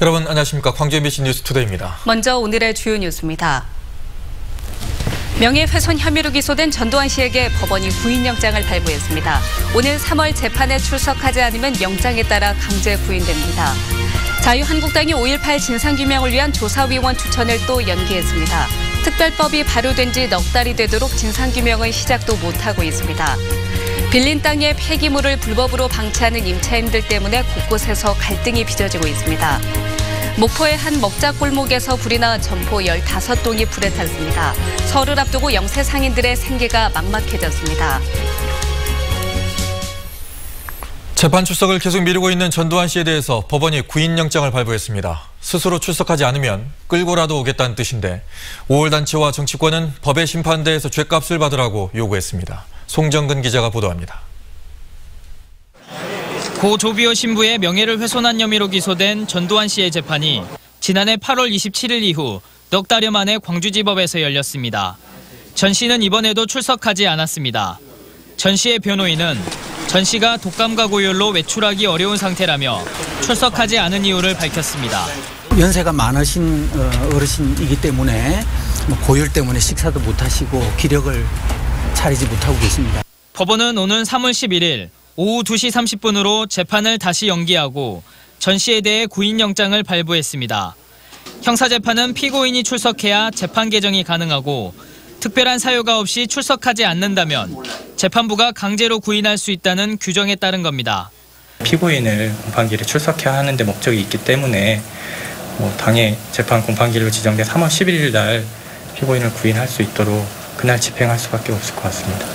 여러분 안녕하십니까. 광주 MBC 뉴스투데이입니다. 먼저 오늘의 주요 뉴스입니다. 명예훼손 혐의로 기소된 전두환 씨에게 법원이 구인영장을 발부했습니다. 오늘 3월 재판에 출석하지 않으면 영장에 따라 강제 구인됩니다. 자유한국당이 5.18 진상규명을 위한 조사위원 추천을 또 연기했습니다. 특별법이 발효된 지 넉 달이 되도록 진상규명의 시작도 못하고 있습니다. 빌린 땅에 폐기물을 불법으로 방치하는 임차인들 때문에 곳곳에서 갈등이 빚어지고 있습니다. 목포의 한 먹자 골목에서 불이 나 점포 15동이 불에 탔습니다. 설을 앞두고 영세 상인들의 생계가 막막해졌습니다. 재판 출석을 계속 미루고 있는 전두환 씨에 대해서 법원이 구인영장을 발부했습니다. 스스로 출석하지 않으면 끌고라도 오겠다는 뜻인데 5월 단체와 정치권은 법의 심판대에서 죗값을 받으라고 요구했습니다. 송정근 기자가 보도합니다. 고 조비오 신부의 명예를 훼손한 혐의로 기소된 전두환 씨의 재판이 지난해 8월 27일 이후 넉 달여 만에 광주지법에서 열렸습니다. 전 씨는 이번에도 출석하지 않았습니다. 전 씨의 변호인은 전 씨가 독감과 고열로 외출하기 어려운 상태라며 출석하지 않은 이유를 밝혔습니다. 연세가 많으신 어르신이기 때문에 고열 때문에 식사도 못하시고 기력을 차리지 못하고 계십니다. 법원은 오는 3월 11일 오후 2시 30분으로 재판을 다시 연기하고 전 씨에 대해 구인영장을 발부했습니다. 형사재판은 피고인이 출석해야 재판 개정이 가능하고 특별한 사유가 없이 출석하지 않는다면 재판부가 강제로 구인할 수 있다는 규정에 따른 겁니다. 피고인을 공판기일에 출석해야 하는데 목적이 있기 때문에 당해 재판 공판기일로 지정된 3월 11일 날 피고인을 구인할 수 있도록 그날 집행할 수밖에 없을 것 같습니다.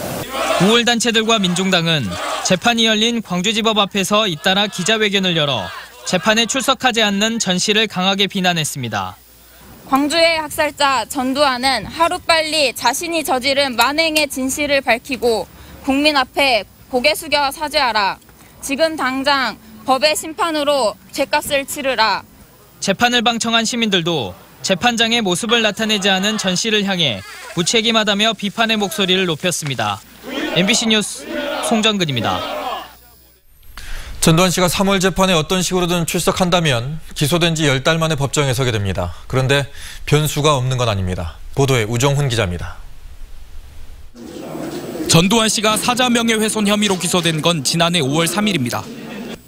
5월 단체들과 민중당은 재판이 열린 광주지법 앞에서 잇따라 기자회견을 열어 재판에 출석하지 않는 전 씨를 강하게 비난했습니다. 광주의 학살자 전두환은 하루빨리 자신이 저지른 만행의 진실을 밝히고 국민 앞에 고개 숙여 사죄하라. 지금 당장 법의 심판으로 죗값을 치르라. 재판을 방청한 시민들도 재판장의 모습을 나타내지 않은 전 씨를 향해 무책임하다며 비판의 목소리를 높였습니다. MBC 뉴스 송정근입니다. 전두환 씨가 3월 재판에 어떤 식으로든 출석한다면 기소된 지 10달 만에 법정에 서게 됩니다. 그런데 변수가 없는 건 아닙니다. 보도에 우정훈 기자입니다. 전두환 씨가 사자 명예훼손 혐의로 기소된 건 지난해 5월 3일입니다.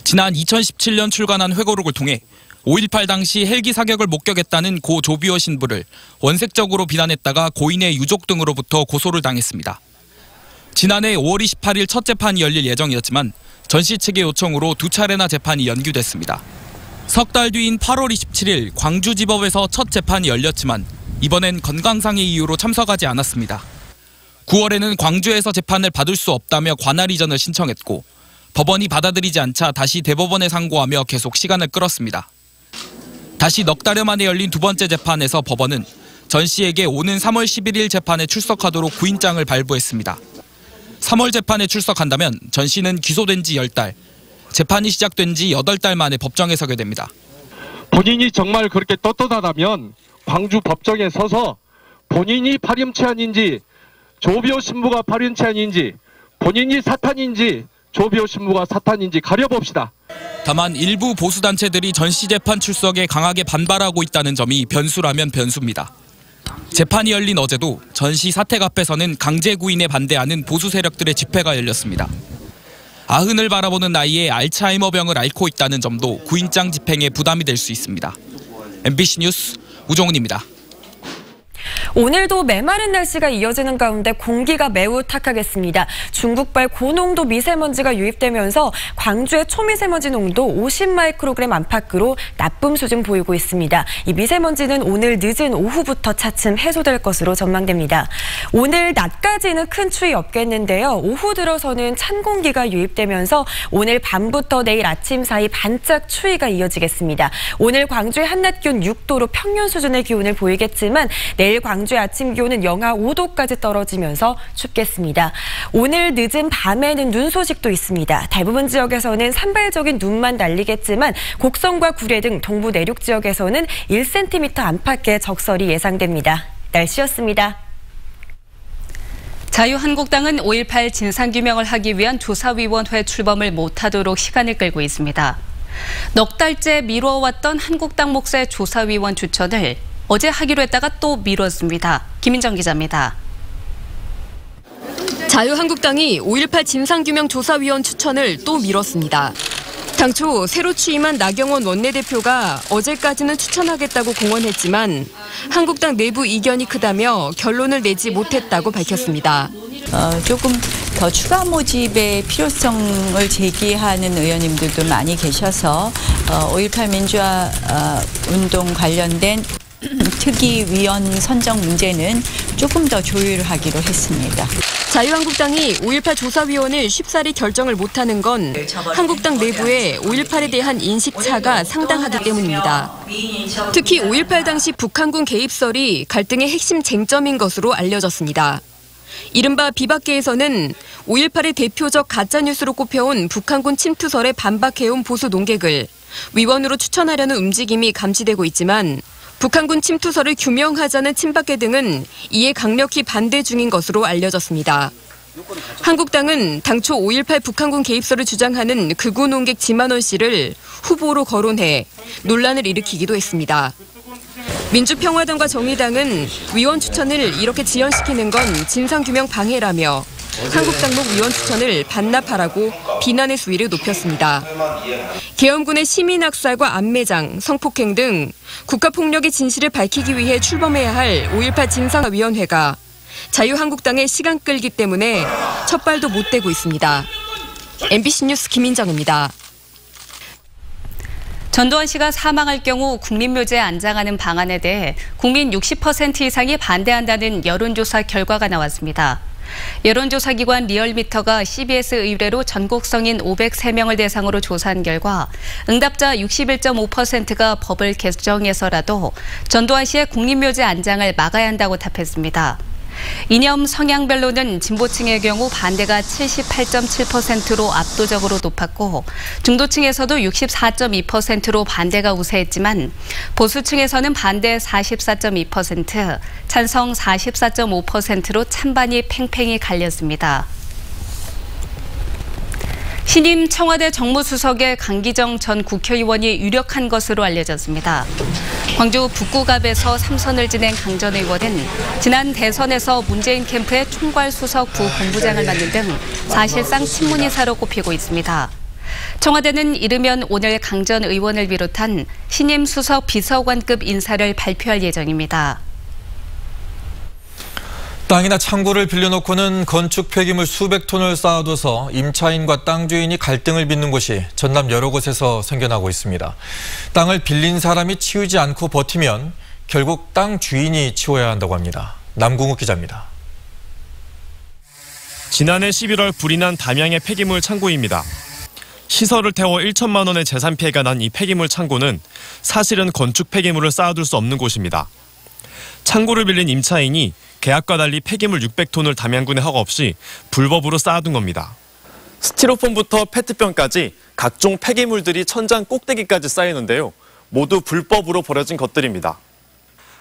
지난 2017년 출간한 회고록을 통해 5.18 당시 헬기 사격을 목격했다는 고 조비오 신부를 원색적으로 비난했다가 고인의 유족 등으로부터 고소를 당했습니다. 지난해 5월 28일 첫 재판이 열릴 예정이었지만 전 씨 측의 요청으로 2차례나 재판이 연기됐습니다. 석 달 뒤인 8월 27일 광주지법에서 첫 재판이 열렸지만 이번엔 건강상의 이유로 참석하지 않았습니다. 9월에는 광주에서 재판을 받을 수 없다며 관할 이전을 신청했고 법원이 받아들이지 않자 다시 대법원에 상고하며 계속 시간을 끌었습니다. 다시 넉 달여 만에 열린 두 번째 재판에서 법원은 전 씨에게 오는 3월 11일 재판에 출석하도록 구인장을 발부했습니다. 3월 재판에 출석한다면 전 씨는 기소된 지 10달, 재판이 시작된 지 8달 만에 법정에 서게 됩니다. 본인이 정말 그렇게 떳떳하다면 광주 법정에 서서 본인이 파렴치한인지 조비오 신부가 파렴치한인지 본인이 사탄인지 조비오 신부가 사탄인지 가려봅시다. 다만 일부 보수단체들이 전 씨 재판 출석에 강하게 반발하고 있다는 점이 변수라면 변수입니다. 재판이 열린 어제도 전 씨 사택 앞에서는 강제 구인에 반대하는 보수 세력들의 집회가 열렸습니다. 아흔을 바라보는 나이에 알츠하이머병을 앓고 있다는 점도 구인장 집행에 부담이 될 수 있습니다. MBC 뉴스 우정훈입니다. 오늘도 메마른 날씨가 이어지는 가운데 공기가 매우 탁하겠습니다. 중국발 고농도 미세먼지가 유입되면서 광주의 초미세먼지 농도 50마이크로그램 안팎으로 나쁨 수준 보이고 있습니다. 이 미세먼지는 오늘 늦은 오후부터 차츰 해소될 것으로 전망됩니다. 오늘 낮까지는 큰 추위 없겠는데요. 오후 들어서는 찬 공기가 유입되면서 오늘 밤부터 내일 아침 사이 반짝 추위가 이어지겠습니다. 오늘 광주의 한낮 기온 6도로 평년 수준의 기온을 보이겠지만 내일 광주의 아침 기온은 영하 5도까지 떨어지면서 춥겠습니다. 오늘 늦은 밤에는 눈 소식도 있습니다. 대부분 지역에서는 산발적인 눈만 날리겠지만 곡성과 구례 등 동부 내륙 지역에서는 1cm 안팎의 적설이 예상됩니다. 날씨였습니다. 자유한국당은 5.18 진상규명을 하기 위한 조사위원회 출범을 못하도록 시간을 끌고 있습니다. 넉 달째 미뤄왔던 한국당 몫의 조사위원 추천을 어제 하기로 했다가 또 미뤘습니다. 김인정 기자입니다. 자유한국당이 5.18 진상규명조사위원 추천을 또 미뤘습니다. 당초 새로 취임한 나경원 원내대표가 어제까지는 추천하겠다고 공언했지만 한국당 내부 이견이 크다며 결론을 내지 못했다고 밝혔습니다. 조금 더 추가 모집의 필요성을 제기하는 의원님들도 많이 계셔서 5.18 민주화 운동 관련된 특위위원 선정 문제는 조금 더 조율하기로 했습니다. 자유한국당이 5.18 조사위원을 쉽사리 결정을 못하는 건 한국당 내부에 5.18에 대한 인식차가 상당하기 때문입니다. 특히 5.18 당시 북한군 개입설이 갈등의 핵심 쟁점인 것으로 알려졌습니다. 이른바 비박계에서는 5.18의 대표적 가짜뉴스로 꼽혀온 북한군 침투설에 반박해온 보수 농객을 위원으로 추천하려는 움직임이 감지되고 있지만 북한군 침투설을 규명하자는 친박계 등은 이에 강력히 반대 중인 것으로 알려졌습니다. 한국당은 당초 5.18 북한군 개입설을 주장하는 극우 농객 지만원 씨를 후보로 거론해 논란을 일으키기도 했습니다. 민주평화당과 정의당은 위원 추천을 이렇게 지연시키는 건 진상규명 방해라며 한국당목 위원 추천을 반납하라고 비난의 수위를 높였습니다. 계엄군의 시민학살과 암매장, 성폭행 등 국가폭력의 진실을 밝히기 위해 출범해야 할 5.18 진상위원회가 자유한국당의 시간 끌기 때문에 첫 발도 못 떼고 있습니다. MBC 뉴스 김인정입니다. 전두환 씨가 사망할 경우 국립묘지에 안장하는 방안에 대해 국민 60% 이상이 반대한다는 여론조사 결과가 나왔습니다. 여론조사기관 리얼미터가 CBS 의뢰로 전국 성인 503명을 대상으로 조사한 결과 응답자 61.5%가 법을 개정해서라도 전두환 씨의 국립묘지 안장을 막아야 한다고 답했습니다. 이념 성향별로는 진보층의 경우 반대가 78.7%로 압도적으로 높았고 중도층에서도 64.2%로 반대가 우세했지만 보수층에서는 반대 44.2%, 찬성 44.5%로 찬반이 팽팽히 갈렸습니다. 신임 청와대 정무수석의 강기정 전 국회의원이 유력한 것으로 알려졌습니다. 광주 북구갑에서 3선을 지낸 강 전 의원은 지난 대선에서 문재인 캠프의 총괄수석 부본부장을 맡는 등 사실상 친문이사로 꼽히고 있습니다. 청와대는 이르면 오늘 강 전 의원을 비롯한 신임 수석 비서관급 인사를 발표할 예정입니다. 땅이나 창고를 빌려놓고는 건축 폐기물 수백 톤을 쌓아둬서 임차인과 땅 주인이 갈등을 빚는 곳이 전남 여러 곳에서 생겨나고 있습니다. 땅을 빌린 사람이 치우지 않고 버티면 결국 땅 주인이 치워야 한다고 합니다. 남궁욱 기자입니다. 지난해 11월 불이 난 담양의 폐기물 창고입니다. 시설을 태워 1천만 원의 재산 피해가 난 이 폐기물 창고는 사실은 건축 폐기물을 쌓아둘 수 없는 곳입니다. 창고를 빌린 임차인이 계약과 달리 폐기물 600톤을 담양군에 허가 없이 불법으로 쌓아둔 겁니다. 스티로폼부터 페트병까지 각종 폐기물들이 천장 꼭대기까지 쌓이는데요. 모두 불법으로 버려진 것들입니다.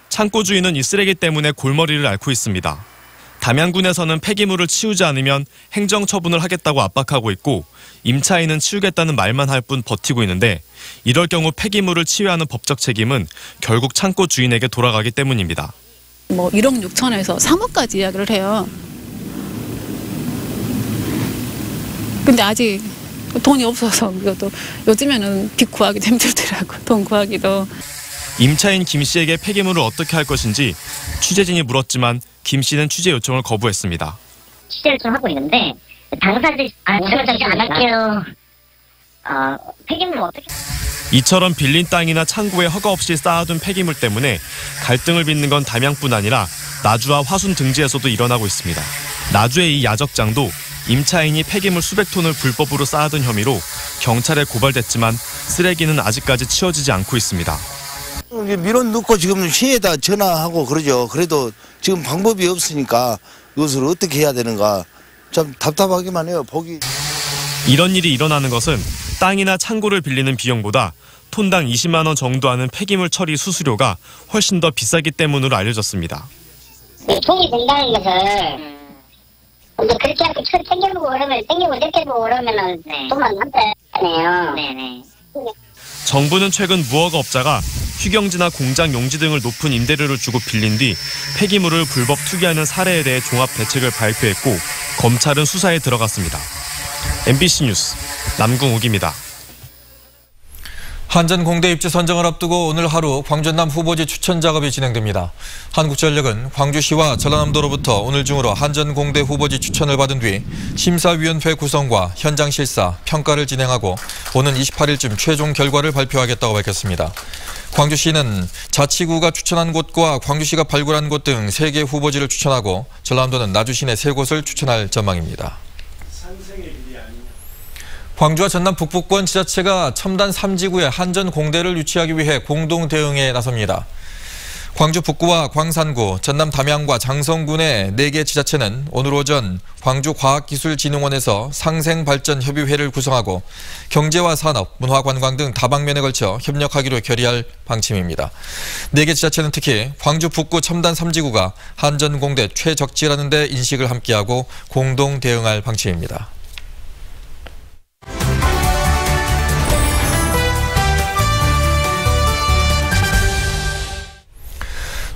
창고 주인은 이 쓰레기 때문에 골머리를 앓고 있습니다. 담양군에서는 폐기물을 치우지 않으면 행정처분을 하겠다고 압박하고 있고 임차인은 치우겠다는 말만 할 뿐 버티고 있는데 이럴 경우 폐기물을 치워야 하는 법적 책임은 결국 창고 주인에게 돌아가기 때문입니다. 1억 6천에서 3억까지 이야기를 해요. 근데 아직 돈이 없어서 이것도 요즘에는 빚 구하기도 힘들더라고. 돈 구하기도. 임차인 김 씨에게 폐기물을 어떻게 할 것인지 취재진이 물었지만 김 씨는 취재 요청을 거부했습니다. 취재를 좀 하고 있는데 당사자들이 우선하지 안 할게요. 폐기물을 어떻게... 이처럼 빌린 땅이나 창고에 허가 없이 쌓아둔 폐기물 때문에 갈등을 빚는 건 담양뿐 아니라 나주와 화순 등지에서도 일어나고 있습니다. 나주의 이 야적장도 임차인이 폐기물 수백 톤을 불법으로 쌓아둔 혐의로 경찰에 고발됐지만 쓰레기는 아직까지 치워지지 않고 있습니다. 밀어넣고 지금 시에다 전화하고 그러죠. 그래도 지금 방법이 없으니까 이것을 어떻게 해야 되는가 참 답답하기만 해요. 보기. 이런 일이 일어나는 것은 땅이나 창고를 빌리는 비용보다 톤당 20만 원 정도 하는 폐기물 처리 수수료가 훨씬 더 비싸기 때문으로 알려졌습니다. 돈이 된다는 것을 그렇게 하고 챙겨보고 그러면 땡기고 땡겨보고 그러면은 돈만 한다네요. 네네. 정부는 최근 무허가업자가 휴경지나 공장 용지 등을 높은 임대료를 주고 빌린 뒤 폐기물을 불법 투기하는 사례에 대해 종합 대책을 발표했고 검찰은 수사에 들어갔습니다. MBC 뉴스 남궁욱입니다. 한전공대 입지 선정을 앞두고 오늘 하루 광전남 후보지 추천 작업이 진행됩니다. 한국전력은 광주시와 전라남도로부터 오늘 중으로 한전공대 후보지 추천을 받은 뒤 심사위원회 구성과 현장 실사, 평가를 진행하고 오는 28일쯤 최종 결과를 발표하겠다고 밝혔습니다. 광주시는 자치구가 추천한 곳과 광주시가 발굴한 곳 등 3개 후보지를 추천하고 전라남도는 나주시내 3곳을 추천할 전망입니다. 광주와 전남 북부권 지자체가 첨단 3지구에 한전공대를 유치하기 위해 공동 대응에 나섭니다. 광주 북구와 광산구, 전남 담양과 장성군의 4개 지자체는 오늘 오전 광주과학기술진흥원에서 상생발전협의회를 구성하고 경제와 산업, 문화관광 등 다방면에 걸쳐 협력하기로 결의할 방침입니다. 4개 지자체는 특히 광주 북구 첨단 3지구가 한전공대 최적지라는 데 인식을 함께하고 공동 대응할 방침입니다.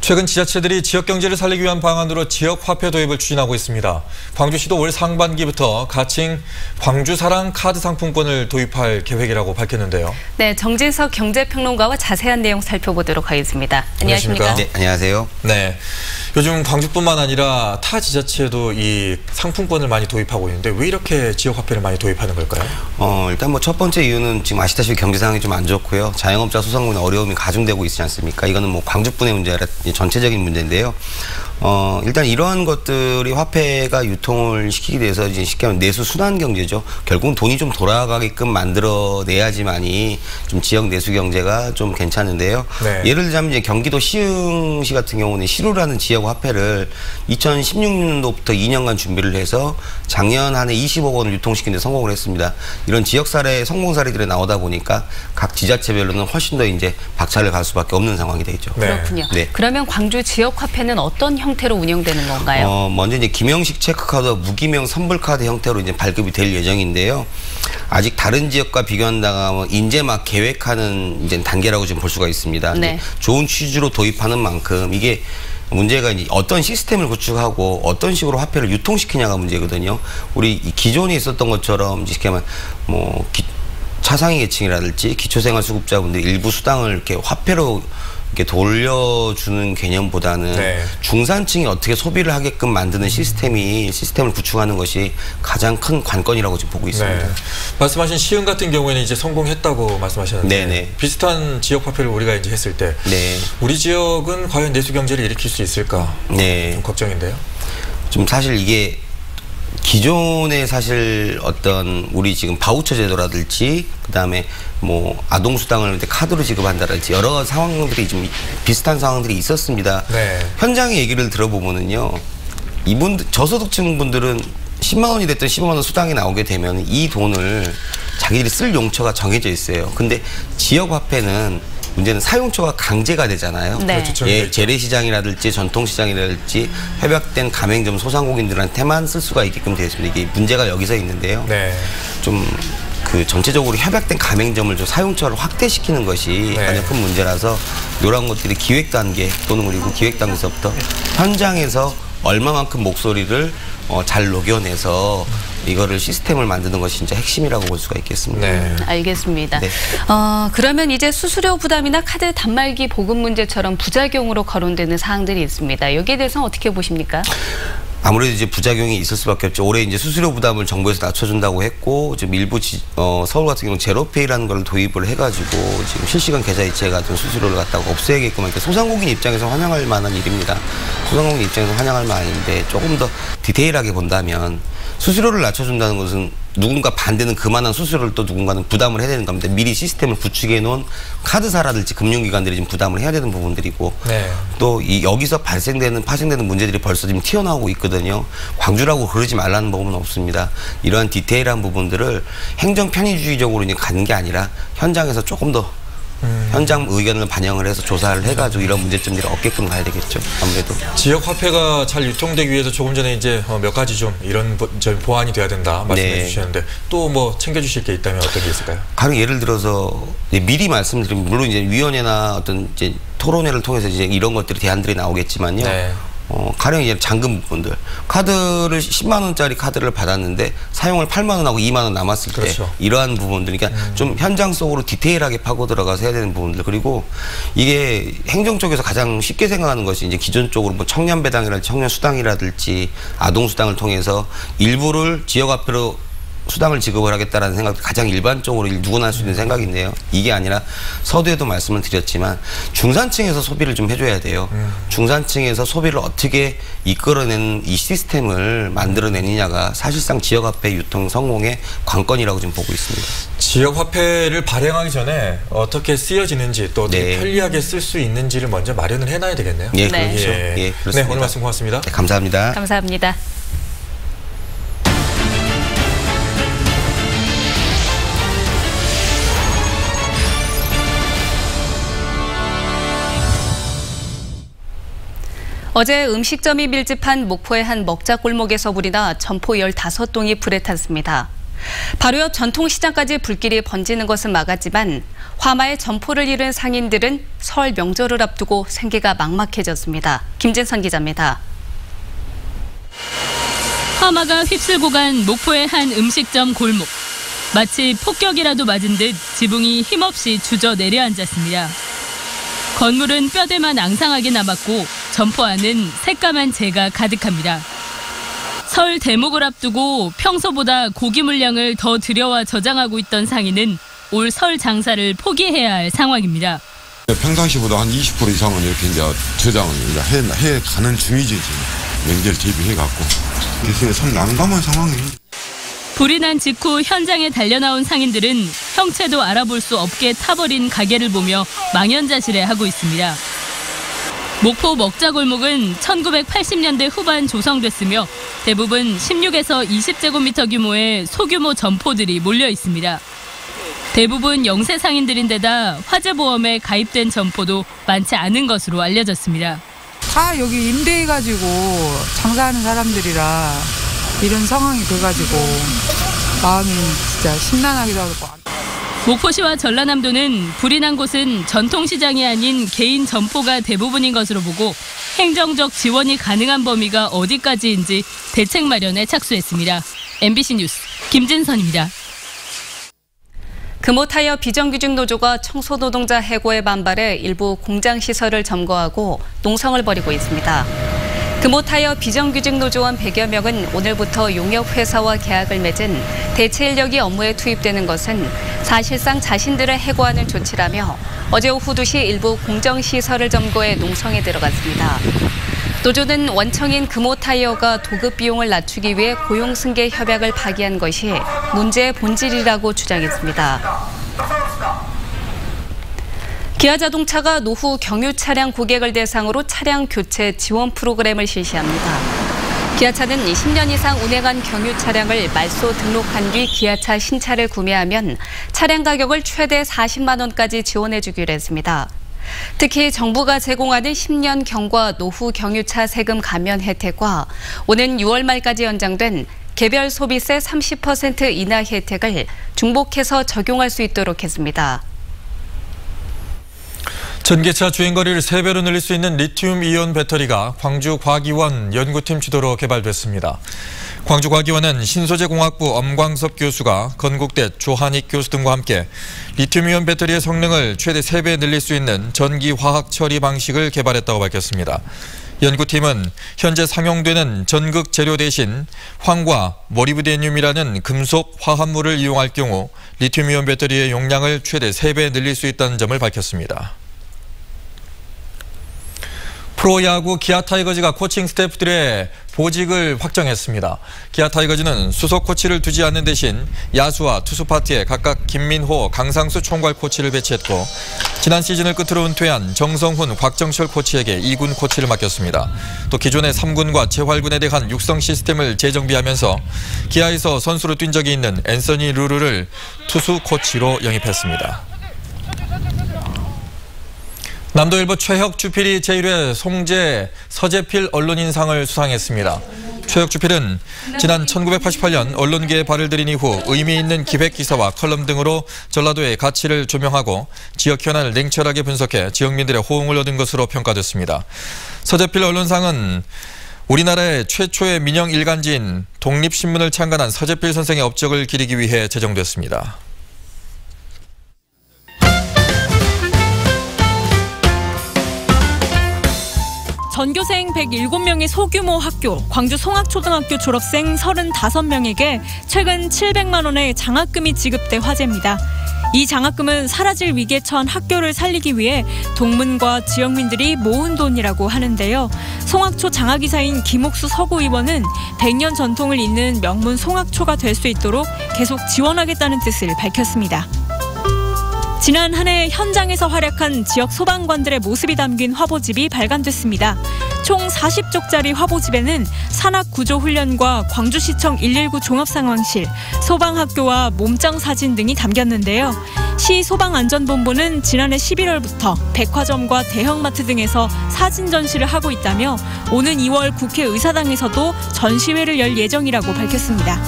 최근 지자체들이 지역경제를 살리기 위한 방안으로 지역화폐 도입을 추진하고 있습니다. 광주시도 올 상반기부터 가칭 광주사랑 카드 상품권을 도입할 계획이라고 밝혔는데요. 네, 정진석 경제평론가와 자세한 내용 살펴보도록 하겠습니다. 안녕하십니까? 네, 안녕하세요. 네, 요즘 광주뿐만 아니라 타 지자체도 이 상품권을 많이 도입하고 있는데 왜 이렇게 지역화폐를 많이 도입하는 걸까요? 일단 뭐 첫 번째 이유는 지금 아시다시피 경제 상황이 좀 안 좋고요. 자영업자 소상공인의 어려움이 가중되고 있지 않습니까? 이거는 뭐 광주뿐의 문제가 아니라 전체적인 문제인데요. 일단 이러한 것들이 화폐가 유통을 시키게 돼서 이제 쉽게 하면 내수 순환 경제죠. 결국은 돈이 좀 돌아가게끔 만들어내야지만이 좀 지역 내수 경제가 좀 괜찮은데요. 네. 예를 들자면 이제 경기도 시흥시 같은 경우는 시루라는 지역 화폐를 2016년도부터 2년간 준비를 해서 작년 한 해 20억 원을 유통시키는 데 성공을 했습니다. 이런 지역 사례, 성공 사례들이 나오다 보니까 각 지자체별로는 훨씬 더 이제 박차를 갈 수밖에 없는 상황이 되죠. 네. 그렇군요. 네. 그러면 광주 지역 화폐는 어떤 형태로 운영되는 건가요? 먼저 이제 기명식 체크카드와 무기명 선불카드 형태로 이제 발급이 될 예정인데요. 아직 다른 지역과 비교한다면 이제 막 계획하는 이제 단계라고 지금 볼 수가 있습니다. 네. 좋은 취지로 도입하는 만큼 이게 문제가 이제 어떤 시스템을 구축하고 어떤 식으로 화폐를 유통시키냐가 문제거든요. 우리 기존에 있었던 것처럼 쉽게 하면 뭐 차상위 계층이라든지 기초생활수급자분들 일부 수당을 이렇게 화폐로 이렇게 돌려주는 개념보다는 네. 중산층이 어떻게 소비를 하게끔 만드는 시스템을 구축하는 것이 가장 큰 관건이라고 지금 보고 있습니다. 네. 말씀하신 시흥 같은 경우에는 이제 성공했다고 말씀하셨는데 네네. 비슷한 지역 화폐를 우리가 이제 했을 때 네. 우리 지역은 과연 내수 경제를 일으킬 수 있을까? 네. 좀 걱정인데요. 좀 사실 이게 기존에 사실 어떤 우리 지금 바우처 제도라든지 그다음에 뭐 아동수당을 카드로 지급한다든지 여러 상황들이 좀 비슷한 상황들이 있었습니다. 네. 현장의 얘기를 들어보면은요, 이분들 저소득층 분들은 10만 원이 됐든 15만 원 수당이 나오게 되면 이 돈을 자기들이 쓸 용처가 정해져 있어요. 근데 지역 화폐는 문제는 사용처가 강제가 되잖아요. 네. 예, 재래시장이라든지 전통시장이라든지 협약된 가맹점 소상공인들한테만 쓸 수가 있게끔 되어 있습니다. 이게 문제가 여기서 있는데요. 네. 좀 그 전체적으로 협약된 가맹점을 좀 사용처를 확대시키는 것이 네. 가장 큰 문제라서 이런 것들이 기획 단계 또는 그리고 기획 단계에서부터 현장에서 얼마만큼 목소리를 잘 녹여내서 이거를 시스템을 만드는 것이 진짜 핵심이라고 볼 수가 있겠습니다. 네. 알겠습니다. 네. 그러면 이제 수수료 부담이나 카드 단말기 보급 문제처럼 부작용으로 거론되는 사항들이 있습니다. 여기에 대해서는 어떻게 보십니까? 아무래도 이제 부작용이 있을 수밖에 없죠. 올해 이제 수수료 부담을 정부에서 낮춰준다고 했고, 지금 일부 서울 같은 경우는 제로페이라는 걸 도입을 해가지고 지금 실시간 계좌이체 같은 수수료를 갖다가 없애게끔 하니까 소상공인 입장에서 환영할 만한 일입니다. 소상공인 입장에서 환영할 만한데 조금 더 디테일하게 본다면 수수료를 낮춰준다는 것은 누군가 반대는 그만한 수수료를 또 누군가는 부담을 해야 되는 겁니다. 미리 시스템을 구축해 놓은 카드사라든지 금융기관들이 지금 부담을 해야 되는 부분들이고 네. 또 여기서 파생되는 문제들이 벌써 지금 튀어나오고 있거든요. 광주라고 그러지 말라는 법은 없습니다. 이러한 디테일한 부분들을 행정 편의주의적으로 이제 가는 게 아니라 현장에서 조금 더 현장 의견을 반영을 해서 조사를 해가지고 이런 문제점들이 없게끔 가야 되겠죠. 아무래도 지역 화폐가 잘 유통되기 위해서 조금 전에 이제 몇 가지 좀 이런 좀 보완이 돼야 된다 말씀해 주셨는데 또 뭐 챙겨주실 게 있다면 어떤 게 있을까요? 가령 예를 들어서 미리 말씀드리면 물론 이제 위원회나 어떤 이제 토론회를 통해서 이제 이런 것들이 대안들이 나오겠지만요. 가령 이제 잠금 부분들 카드를 10만 원짜리 카드를 받았는데 사용을 8만 원하고 2만 원 남았을 때 이러한 부분들 그러니까 좀 현장 속으로 디테일하게 파고 들어가서 해야 되는 부분들 그리고 이게 행정 쪽에서 가장 쉽게 생각하는 것이 이제 기존적으로 뭐 청년 배당이라든지 청년 수당이라든지 아동 수당을 통해서 일부를 지역 화폐로 수당을 지급을 하겠다라는 생각이 가장 일반적으로 누구나 할 수 있는 생각인데요. 이게 아니라 서두에도 말씀을 드렸지만 중산층에서 소비를 좀 해줘야 돼요. 중산층에서 소비를 어떻게 이끌어내는 이 시스템을 만들어내느냐가 사실상 지역화폐 유통 성공의 관건이라고 지금 보고 있습니다. 지역화폐를 발행하기 전에 어떻게 쓰여지는지 또 어떻게 편리하게 쓸 수 있는지를 먼저 마련을 해놔야 되겠네요. 예, 그렇죠. 예, 그렇습니다. 네, 오늘 말씀 고맙습니다. 네, 감사합니다. 감사합니다. 어제 음식점이 밀집한 목포의 한 먹자골목에서 불이 나 점포 15동이 불에 탔습니다. 바로 옆 전통시장까지 불길이 번지는 것은 막았지만 화마에 점포를 잃은 상인들은 설 명절을 앞두고 생계가 막막해졌습니다. 김진선 기자입니다. 화마가 휩쓸고 간 목포의 한 음식점 골목. 마치 폭격이라도 맞은 듯 지붕이 힘없이 주저 내려앉았습니다. 건물은 뼈대만 앙상하게 남았고 점포 안은 새까만 재가 가득합니다. 설 대목을 앞두고 평소보다 고기 물량을 더 들여와 저장하고 있던 상인은 올 설 장사를 포기해야 할 상황입니다. 평상시보다 한 20% 이상은 이렇게 이제 저장을 해 가는 중이지 지금 명절 대비해갖고 그래서 참 난감한 상황입니다. 불이 난 직후 현장에 달려나온 상인들은 형체도 알아볼 수 없게 타버린 가게를 보며 망연자실해하고 있습니다. 목포 먹자골목은 1980년대 후반 조성됐으며 대부분 16에서 20제곱미터 규모의 소규모 점포들이 몰려 있습니다. 대부분 영세 상인들인데다 화재보험에 가입된 점포도 많지 않은 것으로 알려졌습니다. 다 여기 임대해가지고 장사하는 사람들이라 이런 상황이 돼가지고 마음이 진짜 심란하기도 하고. 목포시와 전라남도는 불이 난 곳은 전통시장이 아닌 개인 점포가 대부분인 것으로 보고 행정적 지원이 가능한 범위가 어디까지인지 대책 마련에 착수했습니다. MBC 뉴스 김진선입니다. 금호타이어 비정규직 노조가 청소노동자 해고에 반발해 일부 공장시설을 점거하고 농성을 벌이고 있습니다. 금호타이어 비정규직 노조원 100여 명은 오늘부터 용역회사와 계약을 맺은 대체 인력이 업무에 투입되는 것은 사실상 자신들을 해고하는 조치라며 어제 오후 2시 일부 공정시설을 점거해 농성에 들어갔습니다. 노조는 원청인 금호타이어가 도급 비용을 낮추기 위해 고용승계 협약을 파기한 것이 문제의 본질이라고 주장했습니다. 기아자동차가 노후 경유 차량 고객을 대상으로 차량 교체 지원 프로그램을 실시합니다. 기아차는 10년 이상 운행한 경유 차량을 말소 등록한 뒤 기아차 신차를 구매하면 차량 가격을 최대 40만 원까지 지원해주기로 했습니다. 특히 정부가 제공하는 10년 경과 노후 경유차 세금 감면 혜택과 오는 6월 말까지 연장된 개별 소비세 30% 인하 혜택을 중복해서 적용할 수 있도록 했습니다. 전기차 주행거리를 3배로 늘릴 수 있는 리튬이온 배터리가 광주과기원 연구팀 주도로 개발됐습니다. 광주과기원은 신소재공학부 엄광섭 교수가 건국대 조한익 교수 등과 함께 리튬이온 배터리의 성능을 최대 3배 늘릴 수 있는 전기화학 처리 방식을 개발했다고 밝혔습니다. 연구팀은 현재 상용되는 전극 재료 대신 황과 모리브데늄이라는 금속 화합물을 이용할 경우 리튬이온 배터리의 용량을 최대 3배 늘릴 수 있다는 점을 밝혔습니다. 프로야구 기아 타이거즈가 코칭 스태프들의 보직을 확정했습니다. 기아 타이거즈는 수석 코치를 두지 않는 대신 야수와 투수 파트에 각각 김민호, 강상수 총괄 코치를 배치했고 지난 시즌을 끝으로 은퇴한 정성훈, 곽정철 코치에게 2군 코치를 맡겼습니다. 또 기존의 3군과 재활군에 대한 육성 시스템을 재정비하면서 기아에서 선수로 뛴 적이 있는 앤서니 루루를 투수 코치로 영입했습니다. 남도일보 최혁 주필이 제1회 송재 서재필 언론인상을 수상했습니다. 최혁 주필은 지난 1988년 언론계에 발을 들인 이후 의미 있는 기획 기사와 컬럼 등으로 전라도의 가치를 조명하고 지역 현안을 냉철하게 분석해 지역민들의 호응을 얻은 것으로 평가됐습니다. 서재필 언론상은 우리나라의 최초의 민영 일간지인 독립신문을 창간한 서재필 선생의 업적을 기리기 위해 제정됐습니다. 전교생 107명의 소규모 학교, 광주 송악초등학교 졸업생 35명에게 최근 700만 원의 장학금이 지급돼 화제입니다. 이 장학금은 사라질 위기에 처한 학교를 살리기 위해 동문과 지역민들이 모은 돈이라고 하는데요. 송악초 장학이사인 김옥수 서구의원은 100년 전통을 잇는 명문 송악초가 될 수 있도록 계속 지원하겠다는 뜻을 밝혔습니다. 지난 한 해 현장에서 활약한 지역 소방관들의 모습이 담긴 화보집이 발간됐습니다. 총 40쪽짜리 화보집에는 산악구조훈련과 광주시청 119 종합상황실, 소방학교와 몸짱 사진 등이 담겼는데요. 시 소방안전본부는 지난해 11월부터 백화점과 대형마트 등에서 사진 전시를 하고 있다며 오는 2월 국회의사당에서도 전시회를 열 예정이라고 밝혔습니다.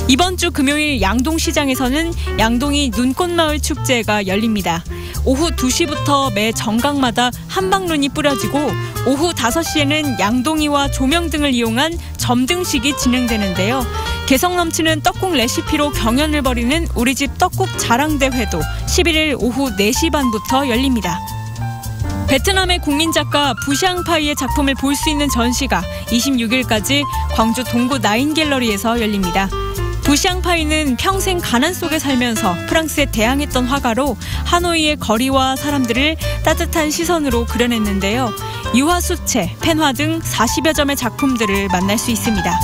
이번 주 금요일 양동시장에서는 양동이 눈꽃마을 축제가 열립니다. 오후 2시부터 매 정각마다 한방눈이 뿌려지고 오후 5시에는 양동이와 조명 등을 이용한 점등식이 진행되는데요. 개성 넘치는 떡국 레시피로 경연을 벌이는 우리집 떡국 자랑대회도 11일 오후 4시 반부터 열립니다. 베트남의 국민작가 부샹파이의 작품을 볼 수 있는 전시가 26일까지 광주 동구 나인갤러리에서 열립니다. 부샹파이는 평생 가난 속에 살면서 프랑스에 대항했던 화가로 하노이의 거리와 사람들을 따뜻한 시선으로 그려냈는데요. 유화 수채, 펜화 등 40여 점의 작품들을 만날 수 있습니다.